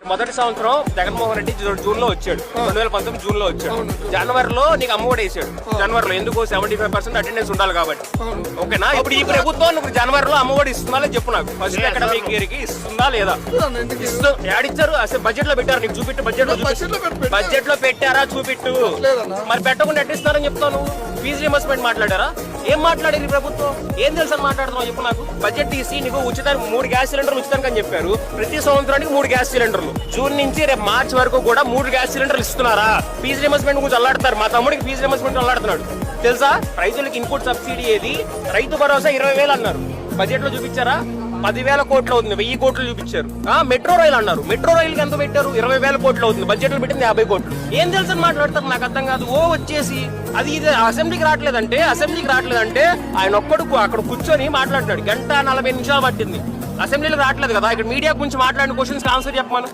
మొదటి సంవత్సరం జగన్మోహన్ రెడ్డి జూన్ లో వచ్చాడు, 2019 జూన్ లో వచ్చాడు. జనవరిలో నీకు అమ్మఒడి వేసాడు. జనవరిలో ఎందుకు 75% అటెండెన్స్ ఉండాలి కాబట్టి. ఓకేనా? ఇప్పుడు ఈ ప్రభుత్వం నువ్వు జనవరిలో అమ్మఒడి ఇస్తుందా లేదు చెప్పు నాకు. ఫస్ట్ అకాడమిక్ ఇయర్ కి ఇస్తుందా లేదా? యాడిచ్చారు? అసలు బడ్జెట్ లో పెట్టారు, నీకు చూపిట్టు. బడ్జెట్ లో పెట్టారా చూపిట్టు. మరి పెట్టకుండా ఎట్టిస్తారని చెప్తాను. ఫీజు రియంబర్స్మెంట్ మాట్లాడారా? ఏం మాట్లాడేది ప్రభుత్వం? ఏం తెలుసు అని మాట్లాడుతున్నావు చెప్పు నాకు. బడ్జెట్ తీసి నీకు ఉచితానికి 3 గ్యాస్ సిలిండర్లు ఉచితానికి అని చెప్పారు. ప్రతి సంవత్సరానికి 3 గ్యాస్ సిలిండర్లు. జూన్ నుంచి రేపు మార్చి వరకు కూడా 3 గ్యాస్ సిలిండర్లు ఇస్తున్నారా? ఫీజు రియంబర్స్మెంట్ గురించి అల్లాడుతారు. మా తమ్ముడికి ఫీజు రియంబర్స్మెంట్ అల్లాడుతున్నాడు తెలుసా? రైతులకు ఇన్పుట్ సబ్సిడీ ఏది? రైతు భరోసా 20,000 అన్నారు. బడ్జెట్ లో చూపించారా? 10,000 కోట్లు అవుతుంది, 1000 కోట్లు చూపించారు. మెట్రో రైలు అన్నారు. మెట్రో రైలుకి ఎంత పెట్టారు? 20,000 కోట్లు అవుతుంది. బడ్జెట్ లో పెట్టింది 50 కోట్లు. ఏం తెలుసు అని మాట్లాడతారు? నాకు అర్థం కాదు. వచ్చేసి అది ఇది అసెంబ్లీకి రావట్లేదంటే ఆయన ఒక్కడు అక్కడ కూర్చొని మాట్లాడుతున్నాడు. 1:40 నిమిషాలు పట్టింది. అసెంబ్లీలో రావట్లేదు కదా. ఇక్కడ మీడియా గురించి మాట్లాడిన క్వశ్చన్స్ ఆన్సర్ చెప్పమను.